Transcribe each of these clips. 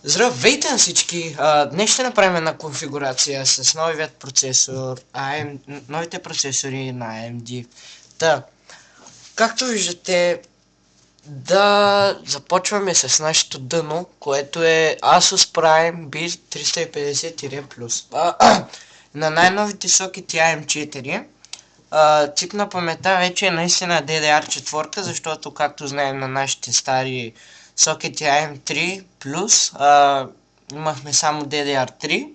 Здравейте на всички! Днес ще направим една конфигурация с новият процесор, новите процесори на AMD. Както виждате, да започваме с нашето дъно, което е Asus Prime B350-Plus. На най-новите сокети AM4. Чип на паметта вече е наистина DDR4, защото както знаем на нашите стари сокети AM3 имахме само DDR3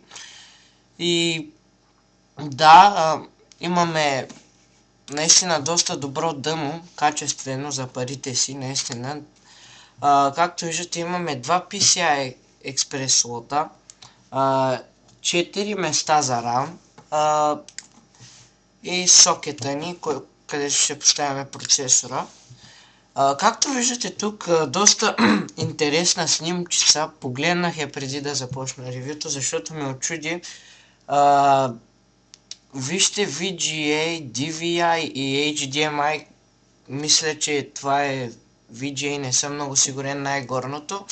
и да, имаме наистина доста добро дъно, качествено за парите си, наистина. Както виждате, имаме два PCI Express слота, 4 места за RAM, и сокета ни, където ще поставяме процесора. Както виждате тук, доста интересна снимчица. Погледнах я преди да започна ревюто, защото ме очуди. Вижте VGA, DVI и HDMI. Мисля, че това е VGA, не съм много сигурен най-горното.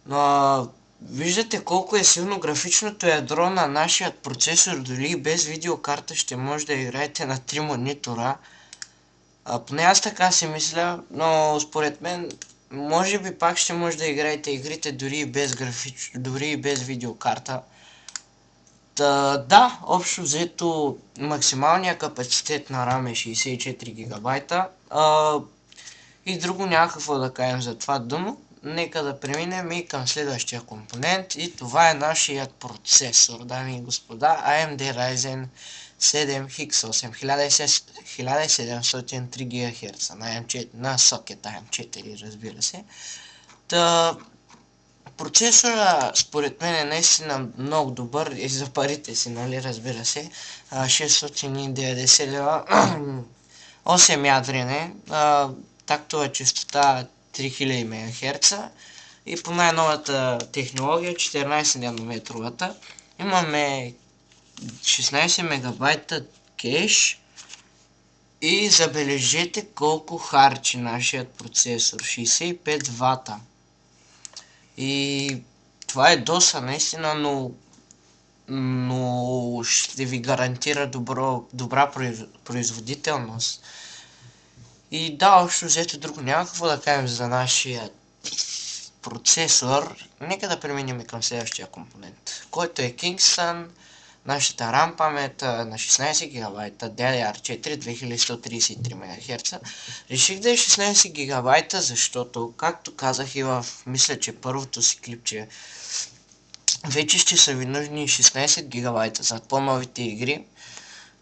Но виждате колко е силно графичното ядро на нашия процесор, дори и без видеокарта ще може да играете на 3 монитора. Поне аз така си мисля, но според мен може би пак ще може да играете игрите дори и без видеокарта. Да, общо взето максималният капацитет на RAM е 64 гигабайта. И друго някакво да кажем за това дъно. Нека да преминем и към следващия компонент, и това е нашият процесор, дами и господа, AMD Ryzen 7 X8 1703 ГГц на сокет AM4, разбира се. Процесора според мен е наистина много добър и за парите си, нали, разбира се. 690 лева, 8 ядрене, тактова честота 3000 МГц и по най-новата технология 14 нанометровата. Имаме 16 мегабайта кеш и забележете колко харчи нашият процесор, 65 вата. И това е доста наистина, но ще ви гарантира добра производителност. И да, общо взето друго няма какво да кажем за нашия процесор. Нека да преминем към следващия компонент, който е Kingston. Нашата RAM памет на 16 ГБ, DDR4 2133 МГц. Реших да е 16 ГБ, защото, както казах и мисля, че първото си клипче, вече ще са ви нужни 16 ГБ за по-новите игри.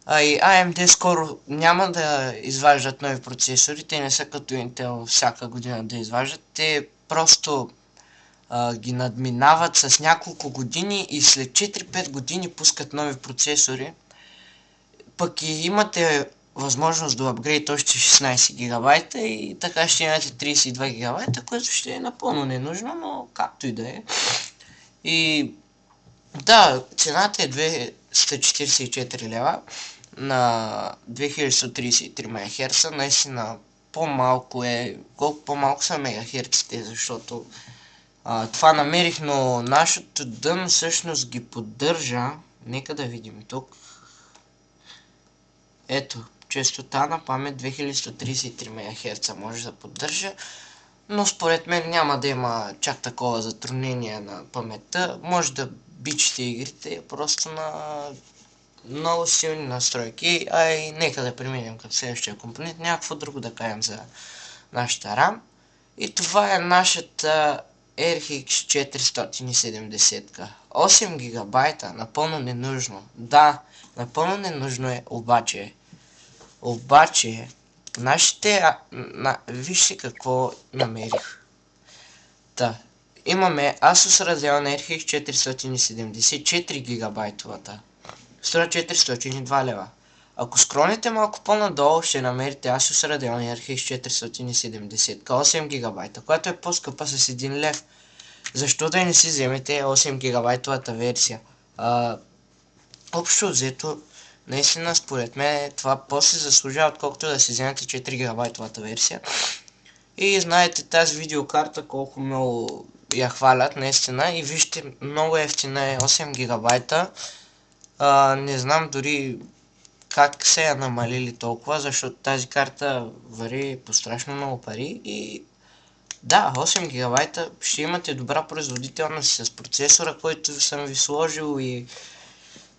И AMD скоро няма да изваждат нови процесори, те не са като Intel всяка година да изваждат, те просто ги надминават с няколко години и след 4-5 години пускат нови процесори. Пък и имате възможност да апгрейд още 16 ГБ и така ще имате 32 ГБ, което ще е напълно ненужно, но както и да е. И да, цената е 244 лева на 2133 МГц. Наистина по-малко е, колко по-малко са мегахерците, защото това намерих, но нашето дъно всъщност ги поддържа. Нека да видим тук. Ето, честота на памет 2133 МГц може да поддържа, но според мен няма да има чак такова затруднение на паметта. Може да бичите игрите просто на много силни настройки. И нека да преминем към следващия компонент. Някакво друго да кажем за нашата RAM. И това е нашата RX 470. 8 гигабайта, напълно ненужно. Да, напълно ненужно е, обаче, вижте какво намерих. Имаме Asus Radeon RX 470, 4 гигабайтовата. Струва 402 лева. Ако скроните малко по-надолу, ще намерите Asus Radeon RX 470, 8 гигабайта, която е по-скъпа с 1 лев. Защо да не си вземете 8 гигабайтовата версия? Общо взето, наистина според мен това после заслужава, отколкото да си вземете 4 гигабайтовата версия. И знаете тази видеокарта колко много я хвалят наистина и вижте, много ефтина е, 8 гигабайта. Не знам дори как се я намалили толкова, защото тази карта вари по страшно много пари и да, 8 гигабайта ще имате добра производителност с процесора, който съм ви сложил и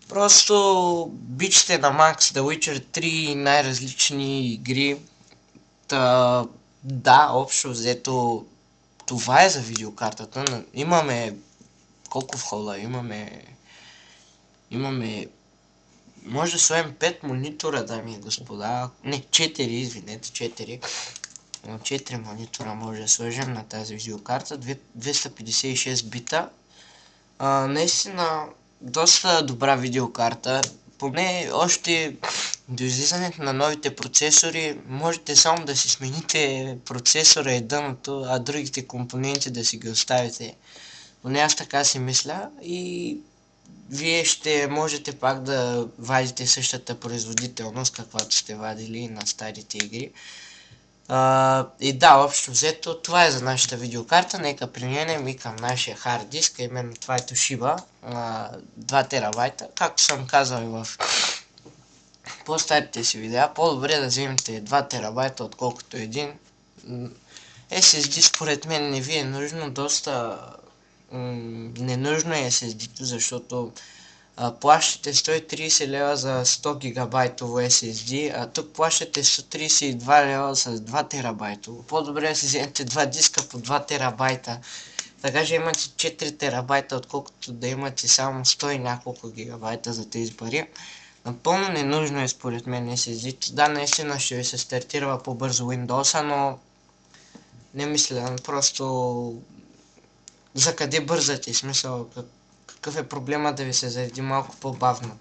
просто бичте на Max The Witcher 3 и най-различни игри. Да, общо взето това е за видеокартата. Имаме колко входа? Имаме може да сложим 5 монитора, дами и господа. Не, 4, извинете, 4. 4 монитора може да сложим на тази видеокарта. 256 бита. Наистина доста добра видеокарта. Поне още до излизането на новите процесори можете само да си смените процесора и дъното, а другите компоненти да си ги оставите. Поне аз така си мисля и вие ще можете пак да вадите същата производителност, каквато сте вадили на старите игри. И да, общо взето, това е за нашата видеокарта. Нека преминем и към нашия хард диск, именно това е Toshiba, 2 терабайта. Както съм казал и в по-старите си видеа, по-добре да вземете 2 терабайта, отколкото един. SSD според мен не ви е нужно, доста ненужно е SSD-то, защото плащате 130 лева за 100 гигабайтово SSD, а тук плащате 132 лева с 2 терабайтово. По-добре да си вземете 2 диска по 2 терабайта, така че имате 4 терабайта, отколкото да имате само 100 и няколко гигабайта за тези пари. Напълно ненужно е според мен SSD-то. Да, наистина ще ви се стартира по-бързо Windows, но не мисля, просто за къде бързате, смисъл, какъв е проблема да ви се зареди малко по-бавно.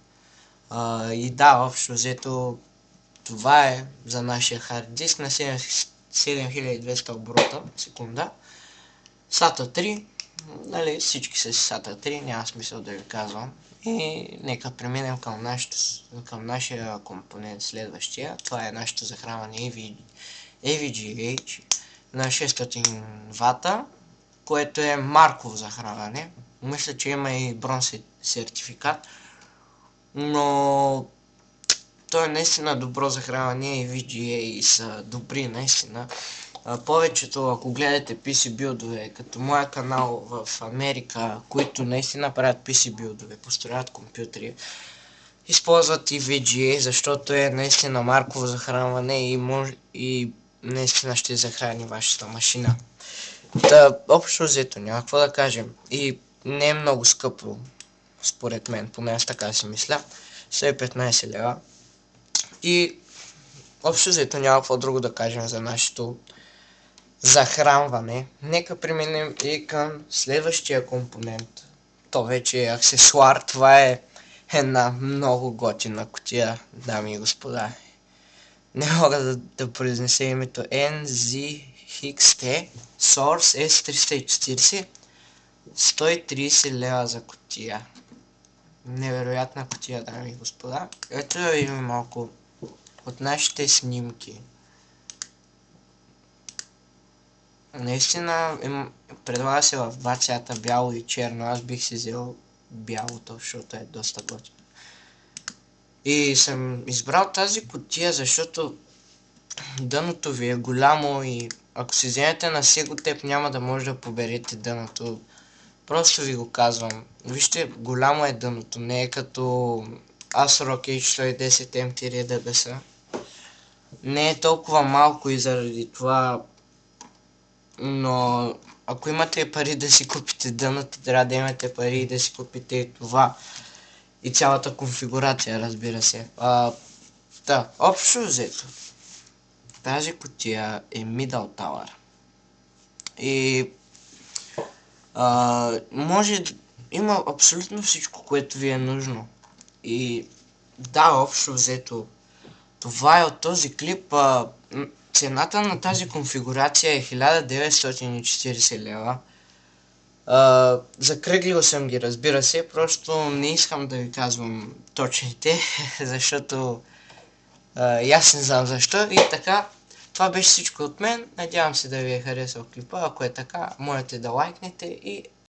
И да, общо взето това е за нашия хард диск на 7200 оборота секунда. SATA 3, нали, всички са си SATA 3, няма смисъл да ви казвам. И нека преминем към нашия компонент следващия. Това е нашето захранване AVGH на 600 вата, което е марков захранване. Мисля, че има и бронз сертификат, но то е наистина добро захранване и VGA са добри наистина. Повечето, ако гледате PC билдове, като моя канал в Америка, които наистина правят PC билдове, построят компютри, използват и VGA, защото е наистина марково захранване и наистина ще захрани вашата машина. Общо взето няма какво да кажем. И не е много скъпо, според мен, поне аз така си мисля. 115 лева. И общо взето няма какво друго да кажем за нашето захранване. Нека преминем и към следващия компонент. То вече е аксесуар. Това е една много готина кутия, дами и господа. Не мога да произнеса името NZXT Source S340. 130 лева за кутия. Невероятна кутия, дами и господа. Ето да видим малко от нашите снимки. Наистина предлага се в два цвята, бяло и черно. Аз бих си взел бялото, защото е доста готино. И съм избрал тази кутия, защото дъното ви е голямо и ако си вземете на Segotep няма да може да поберете дъното. Просто ви го казвам. Вижте, голямо е дъното, не е като ASRock H110 M-DBS. Не е толкова малко и заради това, но ако имате пари да си купите дъното, трябва да имате пари и да си купите и това. И цялата конфигурация, разбира се. Общо взето, тази кутия е Middle Tower. И има абсолютно всичко, което ви е нужно. И да, общо взето, това е от този клип. Цената на тази конфигурация е 1940 лева. Закръглил съм ги, разбира се, просто не искам да ви казвам точните, защото и аз не знам защо. И така, Това беше всичко от мен. Надявам се да ви е харесал клипа. Ако е така, можете да лайкнете и